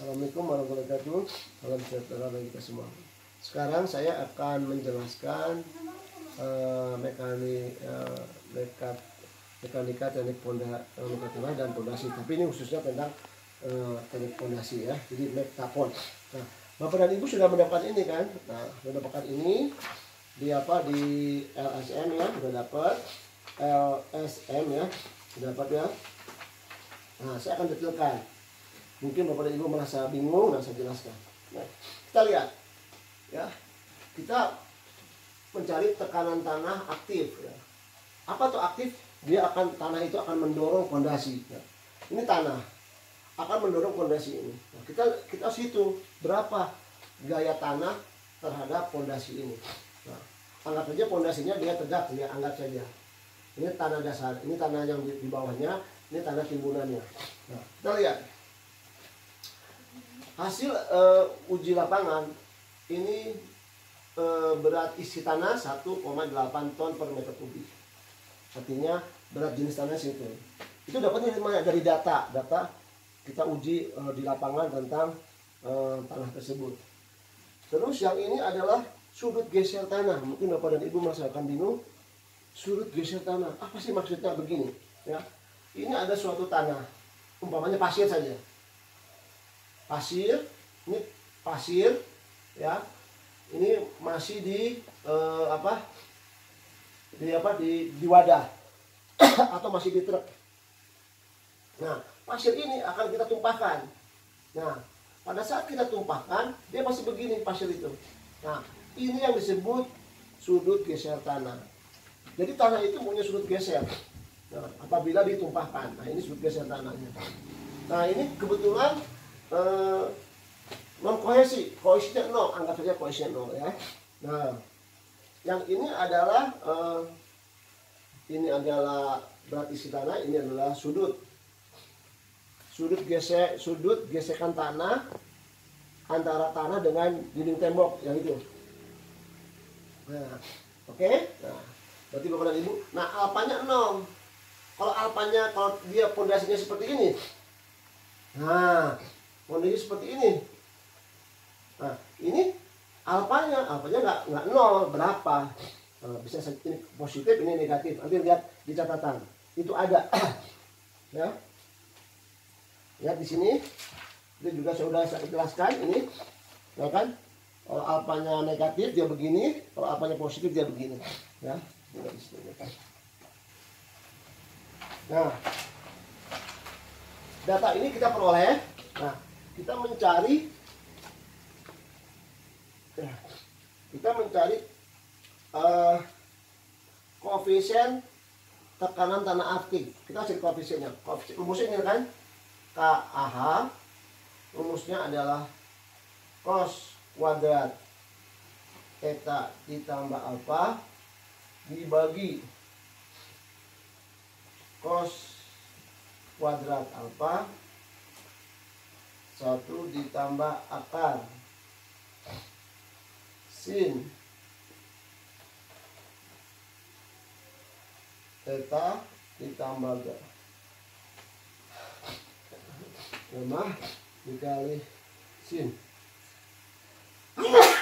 Assalamualaikum warahmatullahi wabarakatuh. Salam sejahtera bagi kita semua. Sekarang saya akan menjelaskan mekanika teknik tanah dan pondasi. Tapi ini khususnya tentang teknik pondasi ya. Jadi mektapon. Nah, Bapak dan Ibu sudah mendapatkan ini kan? Nah, sudah mendapatkan ini di LSM ya, sudah dapat LSM ya, sudah dapat ya. Nah, saya akan detailkan. Mungkin Bapak dan Ibu merasa bingung, nah saya jelaskan. Nah, kita lihat ya. Kita mencari tekanan tanah aktif ya. Apa tuh aktif? Tanah itu akan mendorong pondasi ya. Ini tanah akan mendorong pondasi ini. Nah, kita harus hitung berapa gaya tanah terhadap pondasi ini. Nah, anggap saja pondasinya dia tegak ya, anggap saja. Ini tanah dasar, ini tanah yang di bawahnya, ini tanah timbunannya. Nah, kita lihat hasil uji lapangan ini berat isi tanah 1,8 ton per meter kubik. Artinya berat jenis tanah situ. Itu dapatnya dari mana? Dari data kita uji di lapangan tentang tanah tersebut. Terus yang ini adalah sudut geser tanah. Mungkin Bapak dan Ibu merasakan bingung. Sudut geser tanah, apa sih maksudnya begini? Ya, ini ada suatu tanah, umpamanya pasir saja. Pasir, ini pasir, ya. Ini masih di di wadah atau masih di truk. Nah, pasir ini akan kita tumpahkan. Nah, pada saat kita tumpahkan, dia masih begini pasir itu. Nah, ini yang disebut sudut geser tanah. Jadi tanah itu punya sudut geser. Nah, apabila ditumpahkan, nah ini sudut geser tanahnya. Nah, ini kebetulan non kohesi, kohesinya 0, anggap saja kohesinya 0 ya. Nah, yang ini adalah berat isi tanah, ini adalah sudut gesekan tanah antara tanah dengan dinding tembok yang itu. Nah, oke. Nah, berarti Bapak dan Ibu. Nah, alpanya 0. Kalau dia pondasinya seperti ini. Nah, pondasinya seperti ini. Nah, ini alpanya nggak 0, berapa? Bisa ini positif, ini negatif. Nanti lihat di catatan. Itu ada. Ya. Lihat di sini. Itu juga sudah saya jelaskan ini. Ya kan? Kalau alpanya negatif dia begini, kalau alpanya positif dia begini. Ya. Nah, data ini kita peroleh. Nah, kita mencari koefisien tekanan tanah aktif. Kita cari koefisiennya. Rumusnya ini kan KAH. Rumusnya adalah cos kuadrat theta ditambah alfa dibagi cos kuadrat alfa 1 ditambah akar sin theta ditambah gamma dikali sin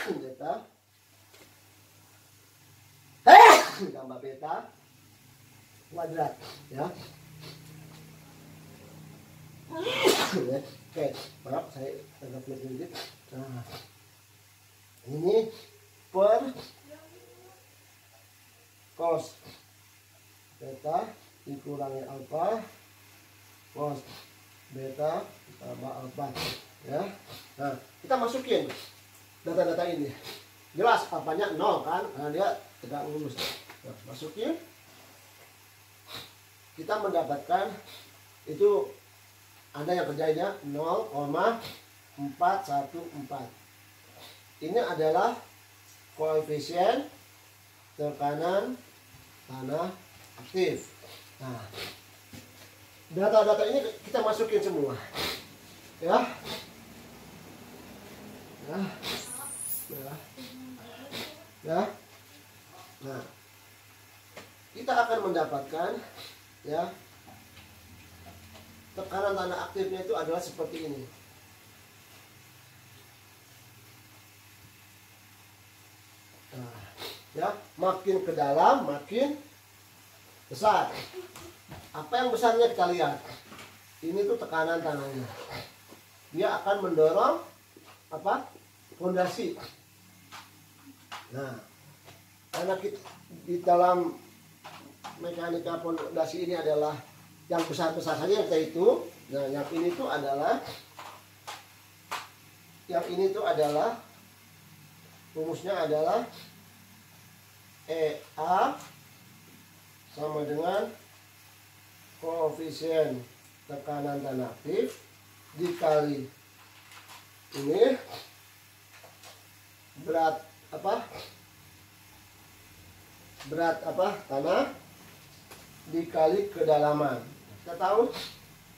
theta ditambah beta kuadrat ya. Oke, maaf saya agak sedikit. Nah, ini per cos beta dikurangi alfa cos beta tambah alfa ya. Nah, kita masukin data-data ini. Jelas alfanya 0 kan, karena dia tegak lurus. Nah, masukin, kita mendapatkan itu ada yang kerjanya 0,414. Ini adalah koefisien tekanan tanah aktif. Nah, data-data ini kita masukin semua, ya. Nah, kita akan mendapatkan ya tekanan tanah aktifnya itu adalah seperti ini. Ya, makin ke dalam makin besar. Apa yang besarnya kita lihat? Ini tuh tekanan tanahnya. Dia akan mendorong apa? Fondasi. Nah, karena kita, di dalam mekanika fondasi ini adalah yang besar-besar saja yang kita hitung. Nah, yang ini tuh adalah rumusnya adalah EA sama dengan koefisien tekanan tanah aktif dikali ini berat tanah dikali kedalaman. Kita tahu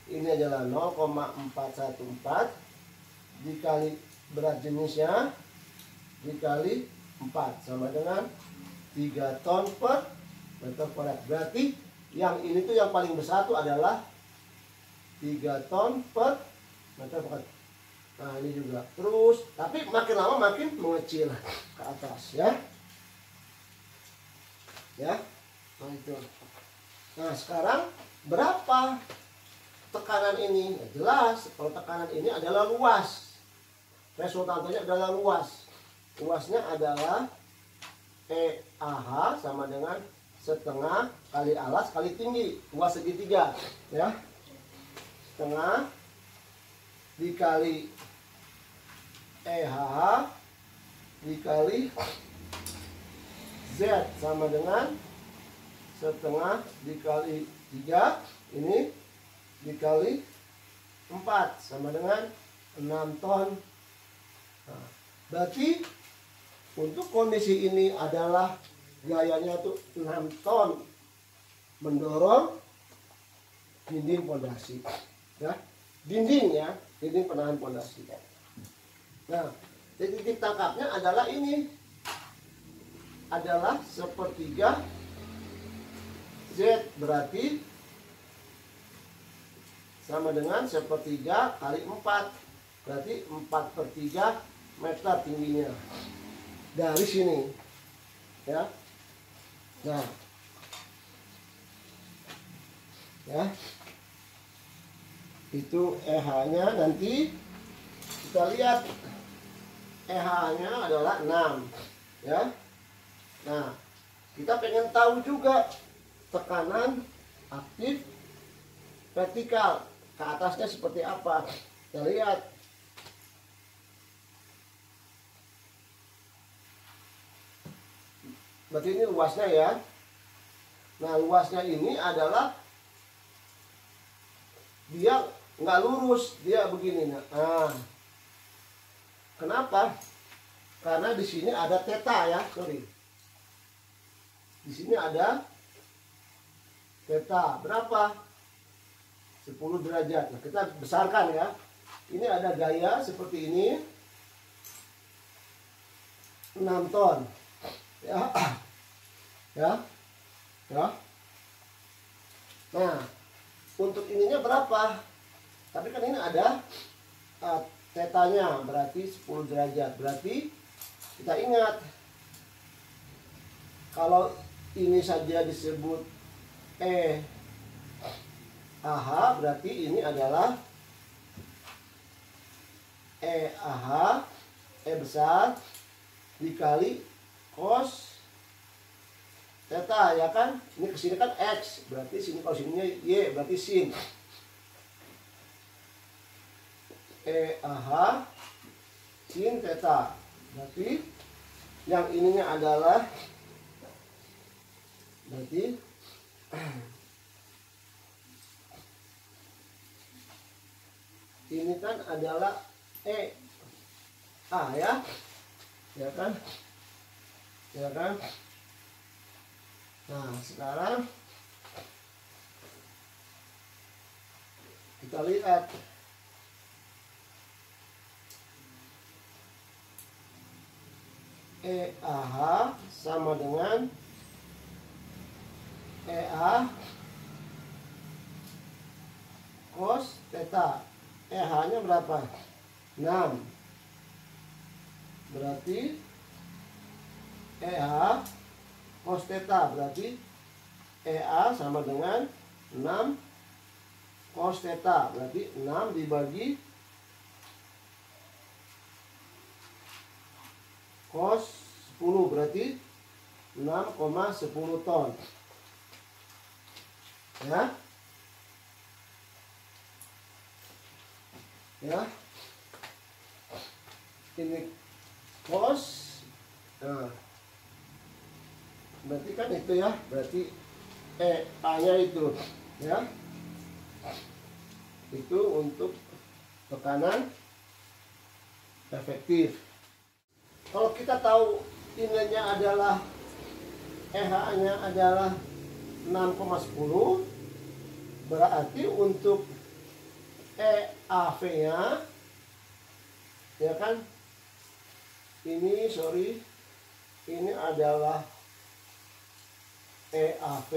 ini adalah 0,414 dikali berat jenisnya dikali 4 sama dengan 3 ton per meter kuadrat. Berarti yang ini tuh yang paling besar tuh adalah 3 ton per meter kuadrat. Nah, ini juga terus, tapi makin lama makin mengecil ke atas ya. Ya. Nah, itu. Nah, sekarang berapa tekanan ini? Ya, jelas kalau tekanan ini adalah luas. Resultantenya adalah luas. Luasnya adalah EAH sama dengan setengah kali alas kali tinggi, luas segitiga ya. Setengah dikali EHH dikali Z sama dengan setengah dikali 3 ini dikali 4 sama dengan 6 ton. Nah, berarti untuk kondisi ini adalah gayanya tuh 6 ton mendorong dinding fondasi ya, dinding penahan fondasi. Nah, titik tangkapnya adalah ini adalah sepertiga Z, berarti sama dengan sepertiga kali 4, berarti 4/3 meter tingginya dari sini ya. Nah ya, itu EH nya nanti kita lihat EH nya adalah 6 ya. Nah, kita pengen tahu juga tekanan aktif vertikal ke atasnya seperti apa. Kita lihat. Berarti ini luasnya ya. Nah, luasnya ini adalah dia nggak lurus, dia begini. Nah, kenapa? Karena di sini ada theta ya, sorry. Di sini ada theta berapa? 10 derajat. Nah, kita besarkan ya. Ini ada gaya seperti ini. 6 ton. Ya. Ya. Ya. Nah, untuk ininya berapa? Tapi kan ini ada tetanya, berarti 10 derajat. Berarti kita ingat, kalau ini saja disebut EAH, berarti ini adalah EAH, E besar, dikali cos theta ya kan. Ini kesini kan X, berarti sini kalau sininya Y, berarti sin. EAH sin theta. Berarti yang ininya adalah, berarti ini kan adalah EA ya. Ya kan? Ya kan? Nah, sekarang kita lihat EAH sama dengan EA cos theta. EH nya berapa? 6. Berarti EH cos theta, berarti EA sama dengan 6 cos theta, berarti 6 dibagi cos 10, berarti 6,10 ton. Ya. Ya. Ini cos. Nah. Berarti kan itu ya, berarti A-nya itu ya. Itu untuk tekanan efektif. Kalau kita tahu ininya adalah EH-nya adalah 6,10, berarti untuk EAV-nya ya kan, ini adalah EAV,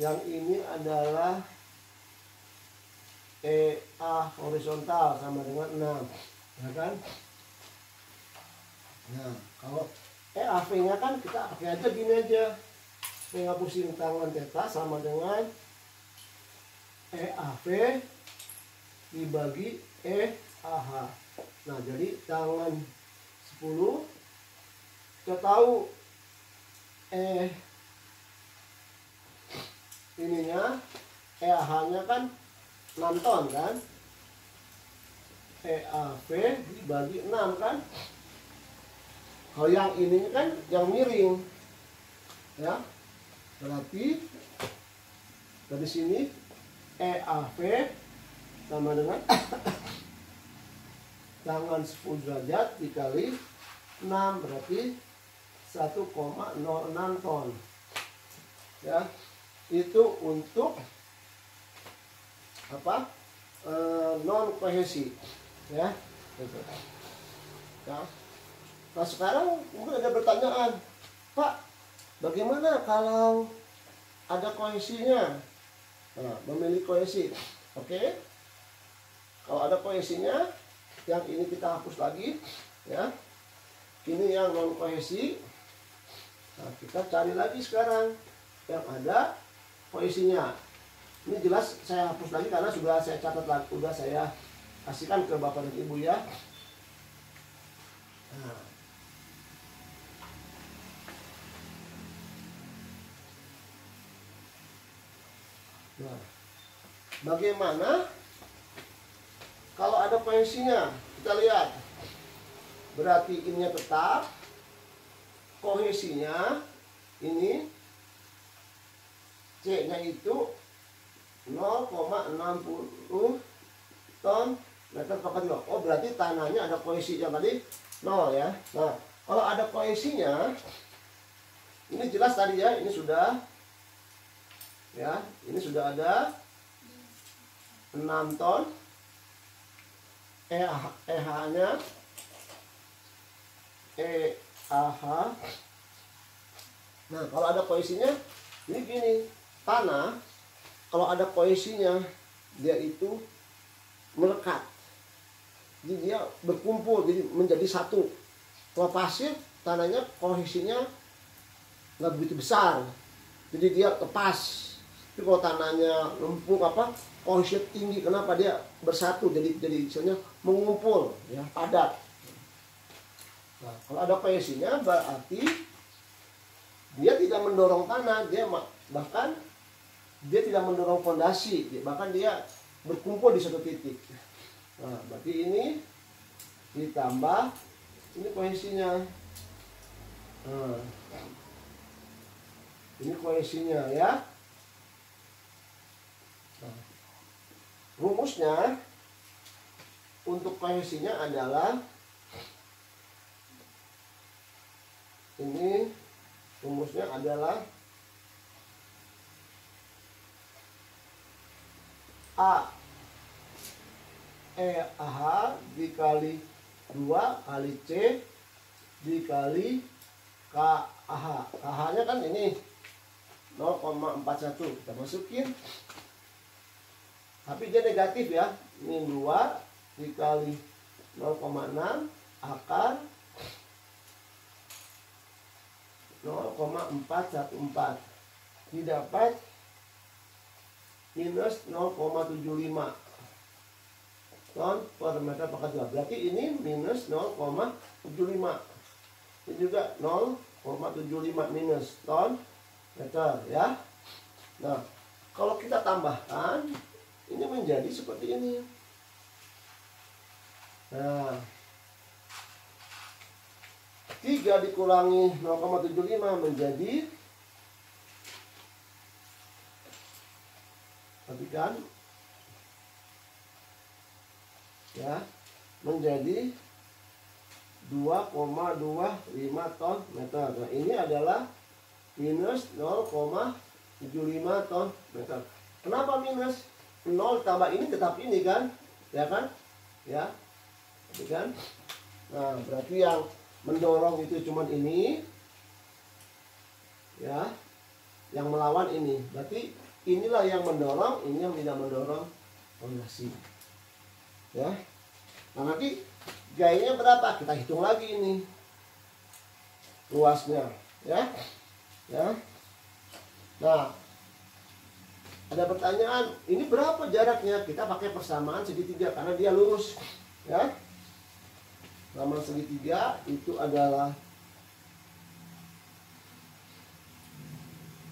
yang ini adalah EA horizontal sama dengan 6, ya kan? Nah, kalau EAV-nya kan kita pakai aja gini aja. Tinggal pusing tangan theta sama dengan EAV dibagi EAH. Nah, jadi tangan 10, kita tahu ininya EAH-nya kan 6 ton kan. EAV dibagi 6 kan. Kalau yang ini kan yang miring. Ya. Berarti dari sini EAV sama dengan tangan 10 derajat dikali 6, berarti 1,06 ton. Ya. Itu untuk apa? Non kohesi. Ya. Gitu. Ya. Nah, sekarang mungkin ada pertanyaan, Pak, bagaimana kalau ada kohesinya? Nah, memilih kohesi. Oke. Kalau ada kohesinya, yang ini kita hapus lagi, ya. Ini yang non kohesi. Nah, kita cari lagi sekarang yang ada kohesinya. Ini jelas saya hapus lagi karena sudah saya catat lagi, sudah saya kasihkan ke Bapak dan Ibu ya. Nah. Nah, bagaimana kalau ada kohesinya? Kita lihat. Berarti ininya tetap. Kohesinya ini C-nya itu 0,60 ton meter per kilo. Oh, berarti tanahnya ada kohesinya tadi 0 ya. Nah, kalau ada kohesinya, ini jelas tadi ya, ini sudah ya, ini sudah ada 6 ton EH-nya EAH. Nah, kalau ada kohesinya ini gini, tanah kalau ada kohesinya dia itu melekat, jadi dia berkumpul, jadi menjadi satu. Kalau pasir tanahnya kohesinya nggak begitu besar, jadi dia lepas. Tapi kalau tanahnya lempung apa, kohesinya tinggi, kenapa? Dia bersatu, jadi misalnya mengumpul ya, padat. Nah, kalau ada kohesinya berarti dia tidak mendorong tanah, dia bahkan dia tidak mendorong fondasi, bahkan dia berkumpul di satu titik. Nah, berarti ini ditambah ini kohesinya. Nah, ini kohesinya ya. Nah, rumusnya untuk kohesinya adalah ini, rumusnya adalah A EAH dikali 2 kali C dikali KAH. KH-nya kan ini 0,41, kita masukin. Tapi dia negatif ya. Min 2 dikali 0,6 akar 0,414 didapat minus 0,75 ton per meter pangkat 2. Berarti ini minus 0,75. Ini juga 0,75 minus ton meter ya. Nah, kalau kita tambahkan ini menjadi seperti ini. Nah, 3 dikurangi 0,75 menjadi, perhatikan ya, menjadi 2,25 ton meter. Nah, ini adalah minus 0,75 ton meter. Kenapa minus? 0 tambah ini tetap ini kan, ya kan? Ya, kan? Nah, berarti yang mendorong itu cuman ini, ya, yang melawan ini. Berarti inilah yang mendorong, ini yang tidak mendorong pondasi. Ya, nah nanti gayanya berapa? Kita hitung lagi ini luasnya, ya, ya. Nah, ada pertanyaan, ini berapa jaraknya? Kita pakai persamaan segitiga karena dia lurus, ya. Persamaan segitiga itu adalah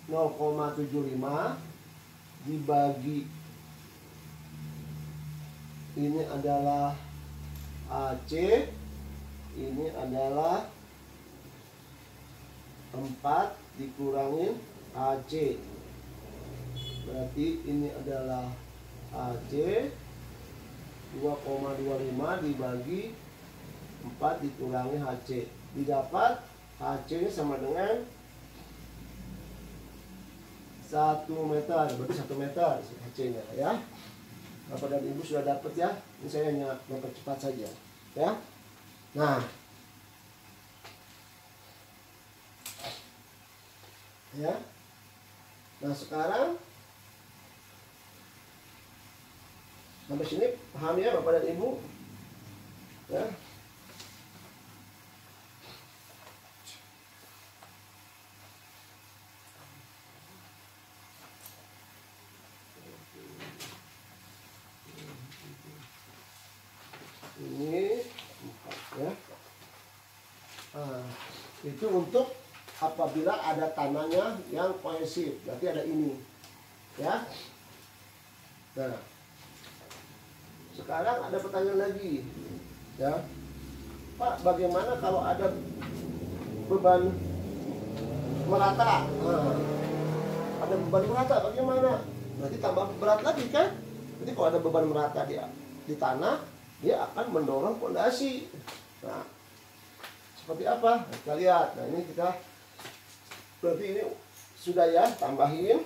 0,75 dibagi ini adalah AC, ini adalah 4 dikurangin AC. Berarti ini adalah AC 2,25 dibagi 4 dikurangi HC. Didapat HC ini sama dengan 1 meter. Berarti 1 meter HC nya ya. Bapak dan Ibu sudah dapat ya. Ini saya hanya mempercepat saja ya. Nah, ya. Nah, sekarang sampai sini paham ya Bapak dan Ibu? Ya. Ini 4 ya. Nah, itu untuk apabila ada tanahnya yang kohesif, berarti ada ini ya. Nah, sekarang ada pertanyaan lagi ya, Pak, bagaimana kalau ada beban merata? Nah, ada beban merata bagaimana? Berarti tambah berat lagi kan? Jadi kalau ada beban merata di tanah, dia akan mendorong pondasi. Nah, seperti apa? Nah, kita lihat. Nah, ini kita berarti ini sudah ya, tambahin.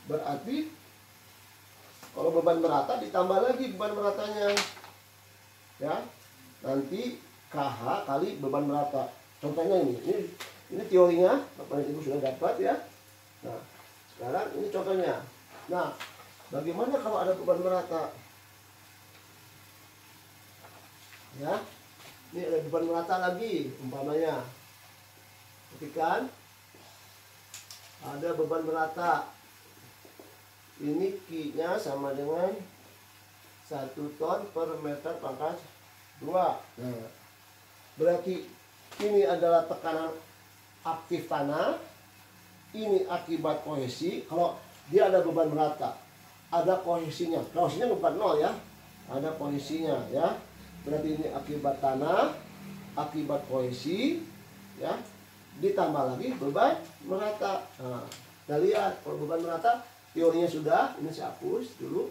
Berarti kalau beban merata ditambah lagi beban meratanya. Ya. Nanti KH kali beban merata. Contohnya ini teorinya, Bapak dan Ibu sudah dapat ya. Nah, sekarang ini contohnya. Nah, bagaimana kalau ada beban merata? Ya, ini ada beban merata lagi, umpamanya. Perhatikan, ada beban merata. Ini Q-nya sama dengan 1 ton per meter pangkat 2. Nah, berarti ini adalah tekanan aktif tanah. Ini akibat kohesi. Kalau dia ada beban merata, ada kohesinya. Kohesinya bukan 0 ya, ada kohesinya ya. Berarti ini akibat tanah, akibat kohesi, ya. Ditambah lagi beban merata. Nah, kita lihat kalau beban merata, teorinya sudah. Ini saya hapus dulu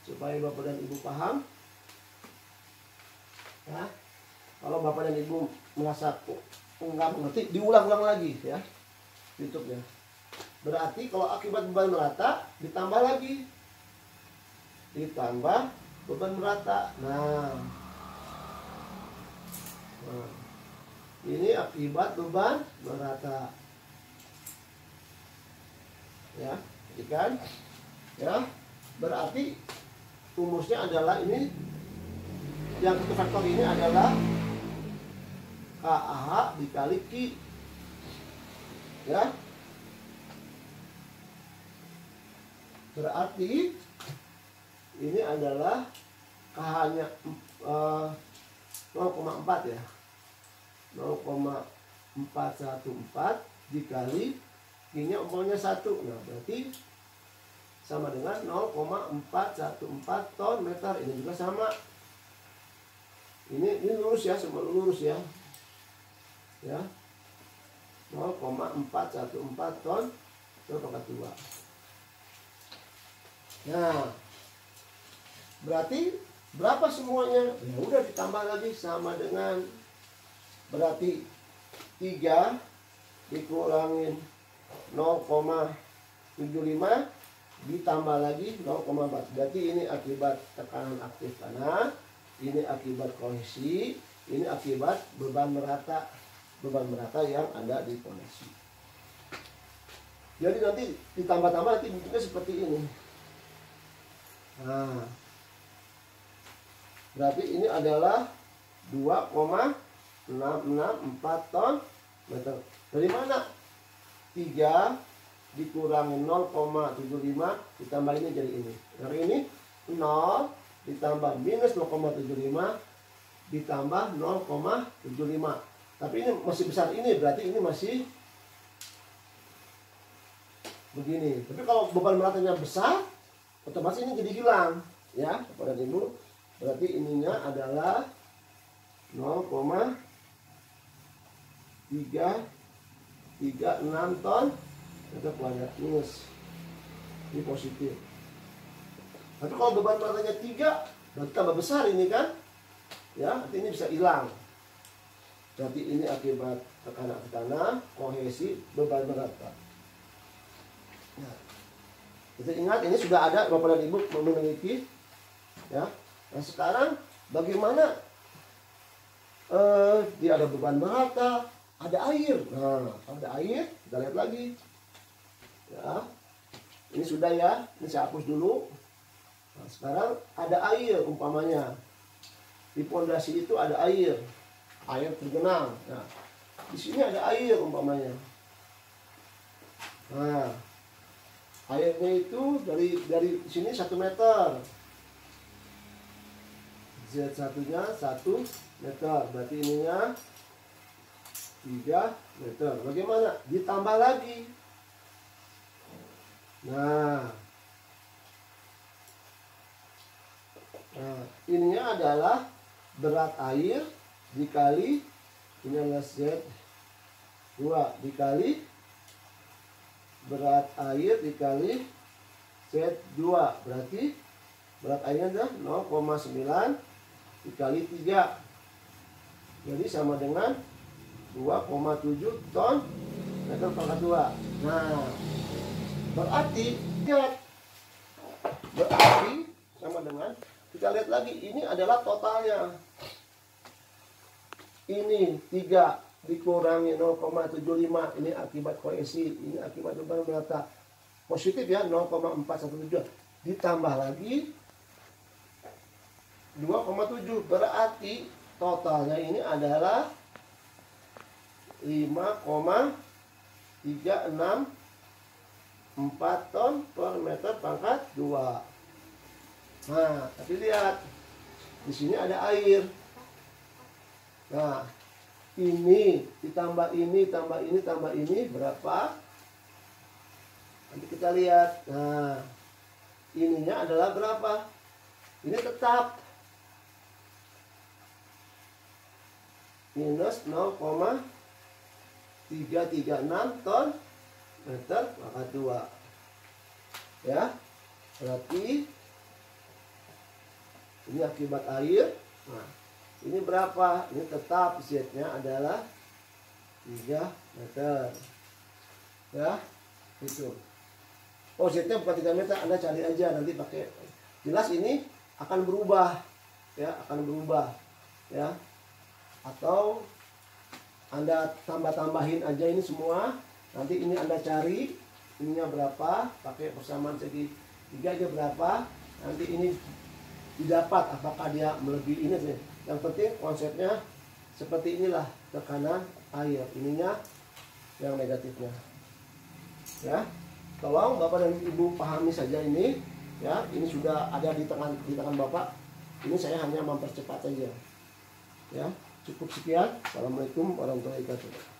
supaya Bapak dan Ibu paham. Ya, kalau Bapak dan Ibu merasa nggak mengerti, diulang-ulang lagi ya, YouTube-nya. Berarti kalau akibat beban merata, ditambah lagi, ditambah beban merata. Nah, ini akibat beban merata. Ya, kan? Ya, berarti rumusnya adalah ini. Yang satu faktor ini adalah KAH dikali Q. Ya. Berarti ini adalah KH-nya 0,4 ya. 0,414 dikali Q-nya umpamanya 1. Nah, berarti sama dengan 0,414 ton meter. Ini juga sama. Ini lurus ya, semua lurus ya. Ya. 0,414 ton pangkat 2. Nah, berarti berapa semuanya? Ya udah ditambah lagi sama dengan, berarti 3 dikurangin 0,75 ditambah lagi 0,4. Berarti ini akibat tekanan aktif tanah, ini akibat kohesi, ini akibat beban merata yang ada di pondasi. Jadi nanti ditambah-tambah nanti bentuknya seperti ini. Nah, berarti ini adalah 2,664 ton meter. Dari mana? 3 dikurangi 0,75 ditambah ini jadi ini. Yang ini 0 ditambah minus 0,75 ditambah 0,75. Tapi ini masih besar ini, berarti ini masih begini. Tapi kalau beban meratanya besar, otomatis ini jadi hilang, ya, Bapak dan Ibu. Berarti ininya adalah 0,336 ton meter kuadrat minus. Ini positif. Tapi kalau beban meratanya 3, berarti tambah besar ini kan, ya, nanti ini bisa hilang. Berarti ini akibat tekanan tanah, kohesi, beban merata. Nah, kita ingat ini sudah ada, Bapak dan Ibu memiliki, ya. Nah, sekarang bagaimana dia ada beban merata, ada air. Nah, ada air, kita lihat lagi. Ya. Ini sudah ya, ini saya hapus dulu. Nah, sekarang ada air umpamanya. Di pondasi itu ada air tergenang. Nah, di sini ada air umpamanya. Nah, airnya itu dari sini 1 meter. Z1-nya 1 meter. Berarti ininya 3 meter. Bagaimana? Ditambah lagi. Nah, ininya adalah berat air dikali, ini adalah Z2 dikali berat air dikali Z2. Berarti berat airnya adalah 0,9 dikali 3. Jadi sama dengan 2,7 ton meter pangkat 2. Nah, berarti sama dengan, kita lihat lagi, ini adalah totalnya. Ini 3 dikurangi 0,75, ini akibat kohesi, ini akibat beban merata. Positif ya, 0,417. Ditambah lagi 2,7, berarti totalnya ini adalah 5,364 ton per meter pangkat 2. Nah, tapi lihat di sini ada air. Nah, ini ditambah ini, tambah ini, tambah ini berapa? Nanti kita lihat. Nah, ininya adalah berapa? Ini tetap minus 0,336 ton meter pangkat 2. Ya, berarti ini akibat air. Nah, ini berapa? Ini tetap Z-nya adalah 3 meter. Ya, itu. Oh, Z-nya bukan 3 meter, Anda cari aja nanti pakai. Jelas ini akan berubah. Ya, akan berubah. Ya. Atau Anda tambah-tambahin aja ini semua. Nanti ini Anda cari ininya berapa, pakai persamaan segi 3 aja berapa. Nanti ini didapat apakah dia melebihi ini sih. Yang penting konsepnya seperti inilah tekanan air. Ininya yang negatifnya. Ya, tolong Bapak dan Ibu pahami saja ini. Ya, ini sudah ada di tangan Bapak. Ini saya hanya mempercepat saja. Ya, cukup sekian. Assalamualaikum warahmatullahi wabarakatuh.